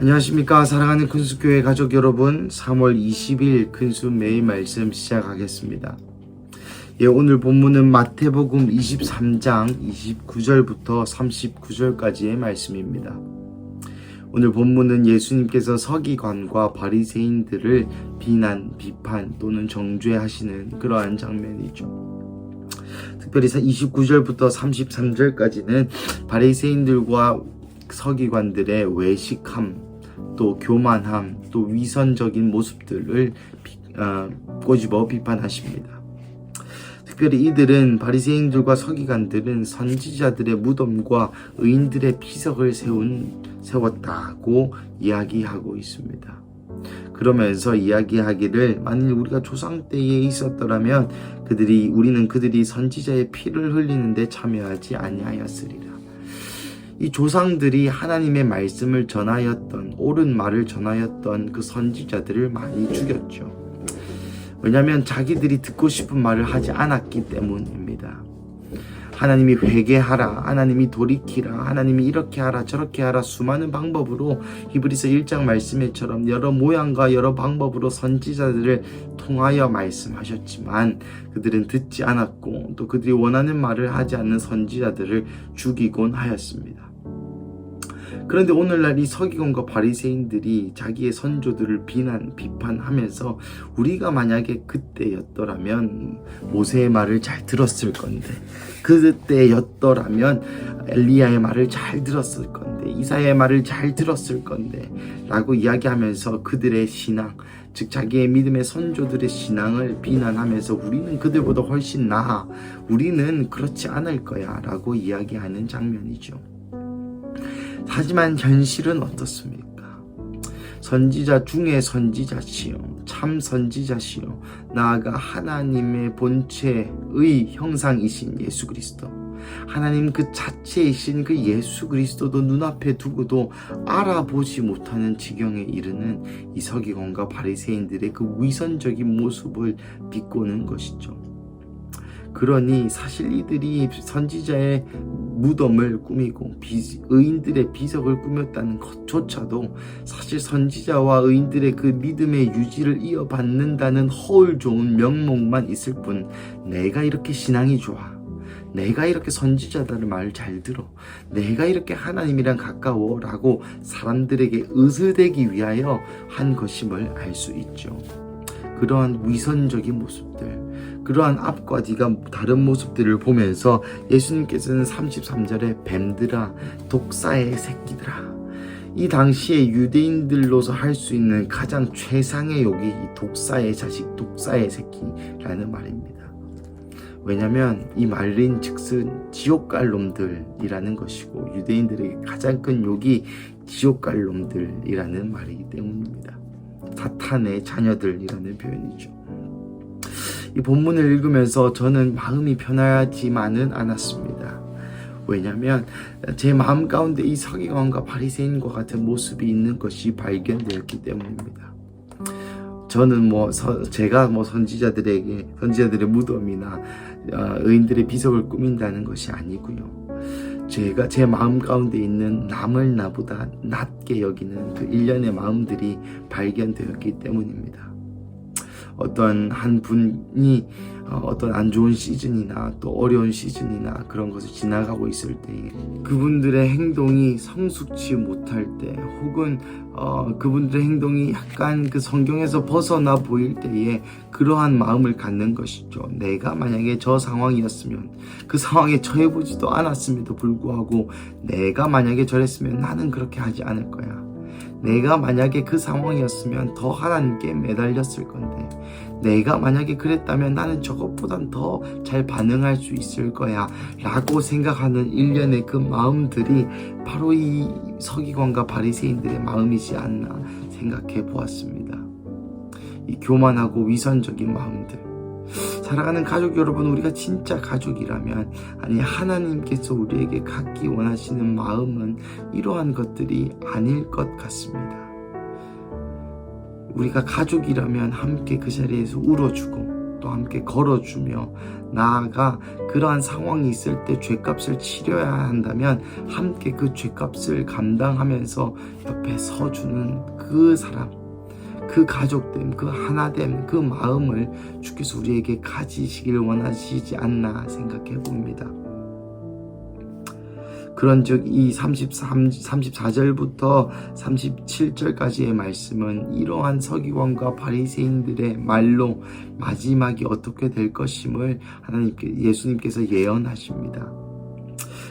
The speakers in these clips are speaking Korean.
안녕하십니까. 사랑하는 큰수교회 가족 여러분, 3월 20일 큰수 매일 말씀 시작하겠습니다. 오늘 본문은 마태복음 23장 29절부터 39절까지의 말씀입니다. 오늘 본문은 예수님께서 서기관과 바리새인들을 비난, 비판 또는 정죄하시는 그러한 장면이죠. 특별히 29절부터 33절까지는 바리새인들과 서기관들의 외식함, 또 교만함, 또 위선적인 모습들을 꼬집어 비판하십니다. 특별히 이들은 바리새인들과 서기관들은 선지자들의 무덤과 의인들의 피석을 세웠다고 이야기하고 있습니다. 그러면서 이야기하기를 만일 우리가 조상 때에 있었더라면 우리는 그들이 선지자의 피를 흘리는데 참여하지 아니하였으리라. 이 조상들이 하나님의 말씀을 전하였던, 옳은 말을 전하였던 그 선지자들을 많이 죽였죠. 왜냐하면 자기들이 듣고 싶은 말을 하지 않았기 때문입니다. 하나님이 회개하라, 하나님이 돌이키라, 하나님이 이렇게 하라 저렇게 하라 수많은 방법으로 히브리서 1장 말씀에처럼 여러 모양과 여러 방법으로 선지자들을 통하여 말씀하셨지만 그들은 듣지 않았고 또 그들이 원하는 말을 하지 않는 선지자들을 죽이곤 하였습니다. 그런데 오늘날 이 서기관과 바리새인들이 자기의 선조들을 비판하면서 우리가 만약에 그때였더라면 모세의 말을 잘 들었을 건데, 그때였더라면 엘리야의 말을 잘 들었을 건데, 이사야의 말을 잘 들었을 건데 라고 이야기하면서 그들의 신앙, 즉 자기의 믿음의 선조들의 신앙을 비난하면서 우리는 그들보다 훨씬 나아, 우리는 그렇지 않을 거야 라고 이야기하는 장면이죠. 하지만 현실은 어떻습니까? 선지자 중에 선지자시요, 참 선지자시요, 나아가 하나님의 본체의 형상이신 예수 그리스도, 하나님 그 자체이신 그 예수 그리스도도 눈앞에 두고도 알아보지 못하는 지경에 이르는 이 서기관과 바리새인들의 그 위선적인 모습을 비꼬는 것이죠. 그러니 사실 이들이 선지자의 무덤을 꾸미고 의인들의 비석을 꾸몄다는 것조차도 사실 선지자와 의인들의 그 믿음의 유지를 이어받는다는 허울 좋은 명목만 있을 뿐, 내가 이렇게 신앙이 좋아, 내가 이렇게 선지자들의 말을 잘 들어, 내가 이렇게 하나님이랑 가까워 라고 사람들에게 의스대기 위하여 한 것임을 알 수 있죠. 그러한 위선적인 모습들, 그러한 앞과 뒤가 다른 모습들을 보면서 예수님께서는 33절에 뱀들아, 독사의 새끼들아, 이 당시에 유대인들로서 할 수 있는 가장 최상의 욕이 이 독사의 자식, 독사의 새끼라는 말입니다. 왜냐하면 이 말인 즉슨 지옥 갈 놈들이라는 것이고, 유대인들에게 가장 큰 욕이 지옥 갈 놈들이라는 말이기 때문입니다. 사탄의 자녀들이라는 표현이죠. 이 본문을 읽으면서 저는 마음이 편하지만은 않았습니다. 왜냐하면 제 마음 가운데 이 서기관과 바리새인과 같은 모습이 있는 것이 발견되었기 때문입니다. 저는 제가 선지자들의 무덤이나 의인들의 비석을 꾸민다는 것이 아니고요. 제 마음 가운데 있는 남을 나보다 낮게 여기는 그 일련의 마음들이 발견되었기 때문입니다. 어떤 한 분이 어떤 안 좋은 시즌이나 또 어려운 시즌이나 그런 것을 지나가고 있을 때에 그분들의 행동이 성숙치 못할 때, 혹은 그분들의 행동이 약간 그 성경에서 벗어나 보일 때에 그러한 마음을 갖는 것이죠. 내가 만약에 저 상황이었으면, 그 상황에 처해보지도 않았음에도 불구하고 내가 만약에 저랬으면 나는 그렇게 하지 않을 거야. 내가 만약에 그 상황이었으면 더 하나님께 매달렸을 건데, 내가 만약에 그랬다면 나는 저것보단 더 잘 반응할 수 있을 거야 라고 생각하는 일련의 그 마음들이 바로 이 서기관과 바리새인들의 마음이지 않나 생각해 보았습니다. 이 교만하고 위선적인 마음들, 사랑하는 가족 여러분, 우리가 진짜 가족이라면, 아니 하나님께서 우리에게 갖기 원하시는 마음은 이러한 것들이 아닐 것 같습니다. 우리가 가족이라면 함께 그 자리에서 울어주고, 또 함께 걸어주며 나아가 그러한 상황이 있을 때 죄값을 치러야 한다면 함께 그 죄값을 감당하면서 옆에 서주는 그 사람, 그 가족됨, 그 하나됨, 그 마음을 주께서 우리에게 가지시길 원하시지 않나 생각해 봅니다. 그런즉 이 34절부터 37절까지의 말씀은 이러한 서기관과 바리새인들의 말로 마지막이 어떻게 될 것임을 예수님께서 예언하십니다.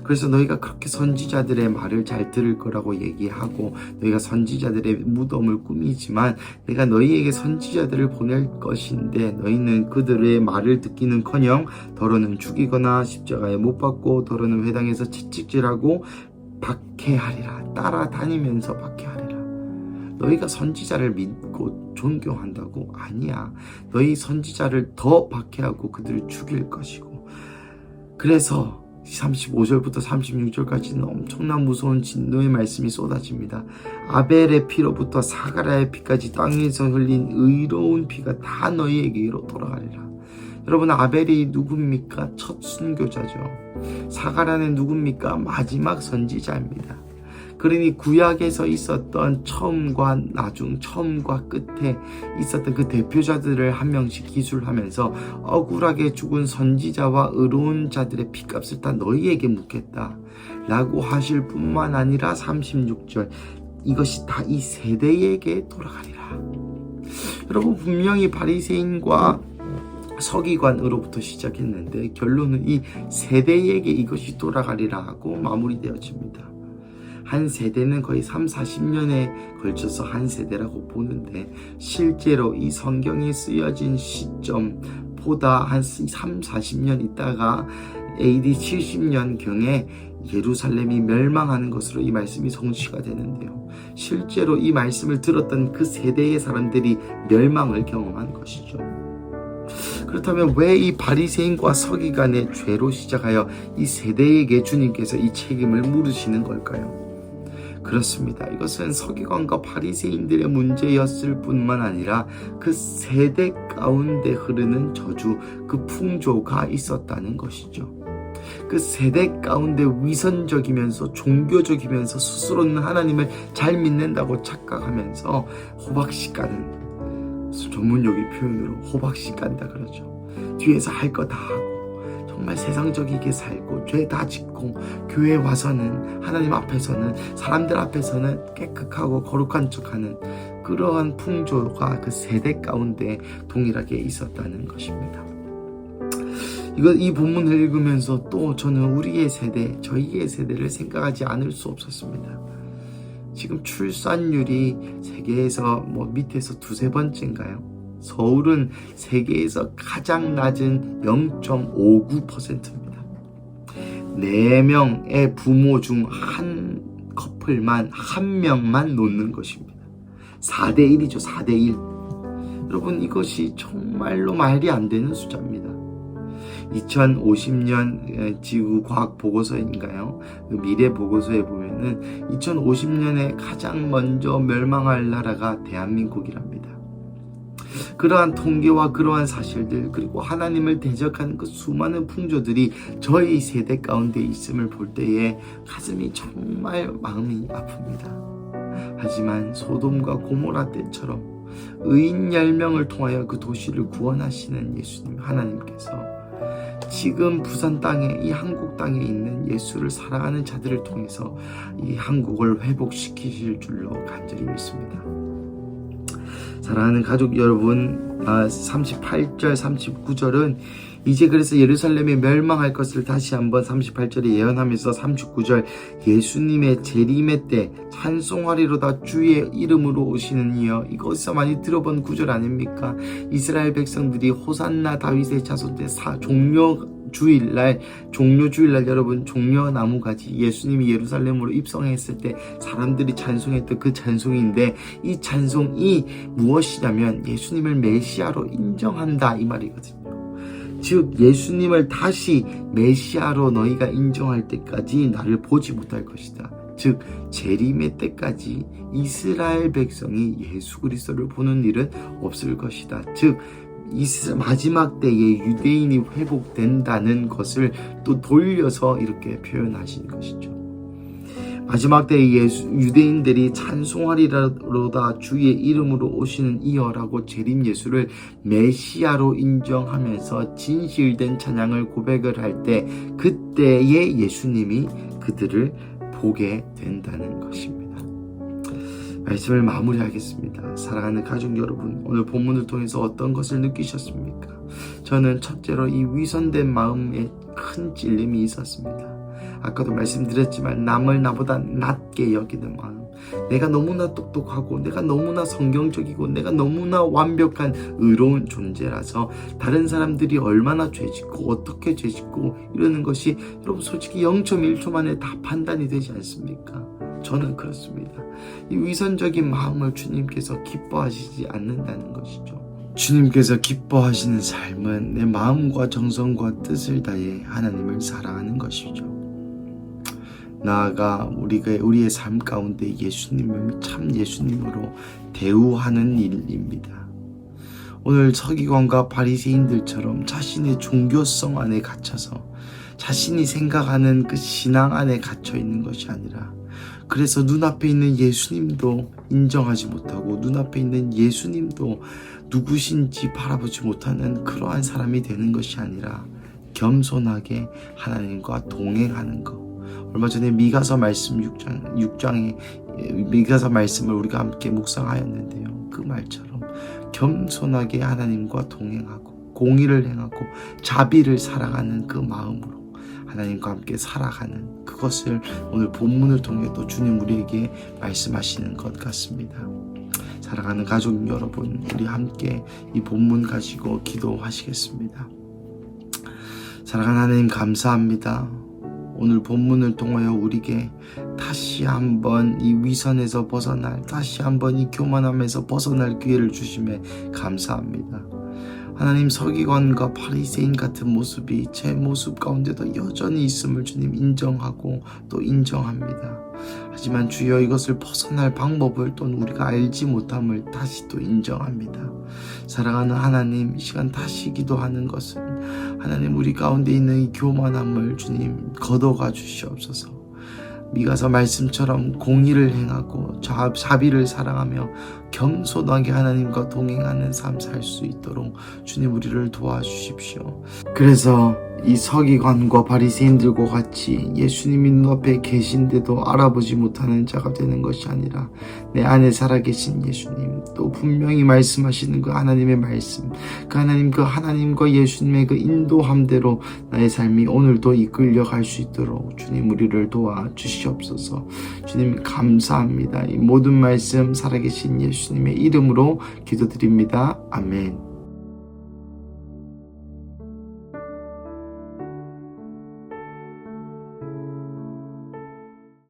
그래서 너희가 그렇게 선지자들의 말을 잘 들을 거라고 얘기하고 너희가 선지자들의 무덤을 꾸미지만 내가 너희에게 선지자들을 보낼 것인데 너희는 그들의 말을 듣기는커녕 더러는 죽이거나 십자가에 못 박고 더러는 회당에서 채찍질하고 박해하리라. 따라다니면서 박해하리라. 너희가 선지자를 믿고 존경한다고? 아니야. 너희 선지자를 더 박해하고 그들을 죽일 것이고. 그래서 35절부터 36절까지는 엄청난 무서운 진노의 말씀이 쏟아집니다. 아벨의 피로부터 사가랴의 피까지 땅에서 흘린 의로운 피가 다 너희에게로 돌아가리라. 여러분, 아벨이 누굽니까? 첫 순교자죠. 사가랴는 누굽니까? 마지막 선지자입니다. 그러니 구약에서 있었던 처음과 나중, 처음과 끝에 있었던 그 대표자들을 한 명씩 기술하면서 억울하게 죽은 선지자와 의로운 자들의 피값을 다 너희에게 묻겠다 라고 하실 뿐만 아니라 36절 이것이 다 이 세대에게 돌아가리라. 여러분, 분명히 바리새인과 서기관으로부터 시작했는데 결론은 이 세대에게 이것이 돌아가리라 하고 마무리되어집니다. 한 세대는 거의 30-40년에 걸쳐서 한 세대라고 보는데 실제로 이 성경이 쓰여진 시점보다 한 30-40년 있다가 AD 70년경에 예루살렘이 멸망하는 것으로 이 말씀이 성취가 되는데요. 실제로 이 말씀을 들었던 그 세대의 사람들이 멸망을 경험한 것이죠. 그렇다면 왜 이 바리새인과 서기관의 죄로 시작하여 이 세대에게 주님께서 이 책임을 물으시는 걸까요? 그렇습니다. 이것은 서기관과 바리새인들의 문제였을 뿐만 아니라 그 세대 가운데 흐르는 저주, 그 풍조가 있었다는 것이죠. 그 세대 가운데 위선적이면서 종교적이면서 스스로는 하나님을 잘 믿는다고 착각하면서 호박씨 까는, 전문용어 표현으로 호박씨 깐다 그러죠. 뒤에서 할 거 다 하고 정말 세상적이게 살고 죄 다 짓고 교회 와서는 하나님 앞에서는 사람들 앞에서는 깨끗하고 거룩한 척하는 그러한 풍조가 그 세대 가운데 동일하게 있었다는 것입니다. 이 본문을 읽으면서 또 저는 우리의 세대, 저희의 세대를 생각하지 않을 수 없었습니다. 지금 출산율이 세계에서 밑에서 2-3번째인가요? 서울은 세계에서 가장 낮은 0.59%입니다. 4명의 부모 중 한 커플만 한 명만 놓는 것입니다. 4대1이죠. 4대1. 여러분, 이것이 정말로 말이 안 되는 숫자입니다. 2050년 지구과학 보고서인가요? 그 미래 보고서에 보면은 2050년에 가장 먼저 멸망할 나라가 대한민국이랍니다. 그러한 통계와 그러한 사실들, 그리고 하나님을 대적하는 그 수많은 풍조들이 저희 세대 가운데 있음을 볼 때에 가슴이 정말 마음이 아픕니다. 하지만 소돔과 고모라 때처럼 의인 10명을 통하여 그 도시를 구원하시는 예수님, 하나님께서 지금 부산 땅에, 이 한국 땅에 있는 예수를 사랑하는 자들을 통해서 이 한국을 회복시키실 줄로 간절히 믿습니다. 사랑하는 가족 여러분, 38절 39절은 이제 그래서 예루살렘이 멸망할 것을 다시 한번 38절에 예언하면서 39절 예수님의 재림의 때 찬송하리로다 주의 이름으로 오시는 이여, 이것에서 많이 들어본 구절 아닙니까? 이스라엘 백성들이 호산나 다윗의 자손 때 종료주일날 여러분, 종려나무가지 예수님이 예루살렘으로 입성했을 때 사람들이 찬송했던 그 찬송인데, 이 찬송이 무엇이냐면 예수님을 메시아로 인정한다 이 말이거든요. 즉 예수님을 다시 메시아로 너희가 인정할 때까지 나를 보지 못할 것이다. 즉 재림의 때까지 이스라엘 백성이 예수 그리스도를 보는 일은 없을 것이다. 즉 이 마지막 때에 유대인이 회복된다는 것을 또 돌려서 이렇게 표현하신 것이죠. 마지막 때에 유대인들이 찬송하리로다 주의 이름으로 오시는 이어라고 재림 예수를 메시아로 인정하면서 진실된 찬양을 고백을 할 때, 그때에 예수님이 그들을 보게 된다는 것입니다. 말씀을 마무리하겠습니다. 사랑하는 가족 여러분, 오늘 본문을 통해서 어떤 것을 느끼셨습니까? 저는 첫째로 이 위선된 마음에 큰 찔림이 있었습니다. 아까도 말씀드렸지만 남을 나보다 낮게 여기는 마음, 내가 너무나 똑똑하고 내가 너무나 성경적이고 내가 너무나 완벽한 의로운 존재라서 다른 사람들이 얼마나 죄짓고 어떻게 죄짓고 이러는 것이 여러분 솔직히 0.1초 만에 다 판단이 되지 않습니까? 저는 그렇습니다. 이 위선적인 마음을 주님께서 기뻐하시지 않는다는 것이죠. 주님께서 기뻐하시는 삶은 내 마음과 정성과 뜻을 다해 하나님을 사랑하는 것이죠. 나아가 우리의 삶 가운데 예수님을 참 예수님으로 대우하는 일입니다. 오늘 서기관과 바리새인들처럼 자신의 종교성 안에 갇혀서 자신이 생각하는 그 신앙 안에 갇혀 있는 것이 아니라, 그래서 눈앞에 있는 예수님도 인정하지 못하고 눈앞에 있는 예수님도 누구신지 바라보지 못하는 그러한 사람이 되는 것이 아니라 겸손하게 하나님과 동행하는 것. 얼마 전에 미가서 말씀 6장에 미가서 말씀을 우리가 함께 묵상하였는데요. 그 말처럼 겸손하게 하나님과 동행하고 공의를 행하고 자비를 사랑하는 그 마음으로 하나님과 함께 살아가는 그것을 오늘 본문을 통해 또 주님 우리에게 말씀하시는 것 같습니다. 사랑하는 가족 여러분, 우리 함께 이 본문 가지고 기도하시겠습니다. 사랑하는 하나님, 감사합니다. 오늘 본문을 통하여 우리에게 다시 한번 이 위선에서 벗어날, 다시 한번 이 교만함에서 벗어날 기회를 주심에 감사합니다. 하나님, 서기관과 바리새인 같은 모습이 제 모습 가운데도 여전히 있음을 주님 인정하고 또 인정합니다. 하지만 주여, 이것을 벗어날 방법을 또 우리가 알지 못함을 다시 또 인정합니다. 사랑하는 하나님, 이 시간 다시 기도하는 것은 하나님, 우리 가운데 있는 이 교만함을 주님 걷어가 주시옵소서. 미가서 말씀처럼 공의를 행하고 자비를 사랑하며 겸손하게 하나님과 동행하는 삶 살 수 있도록 주님 우리를 도와주십시오. 그래서 이 서기관과 바리새인들과 같이 예수님이 눈앞에 계신데도 알아보지 못하는 자가 되는 것이 아니라 내 안에 살아계신 예수님, 또 분명히 말씀하시는 그 하나님의 말씀, 그 하나님과 예수님의 그 인도함대로 나의 삶이 오늘도 이끌려갈 수 있도록 주님 우리를 도와주시옵소서. 주님 감사합니다. 이 모든 말씀 살아계신 예수님의 이름으로 기도드립니다. 아멘.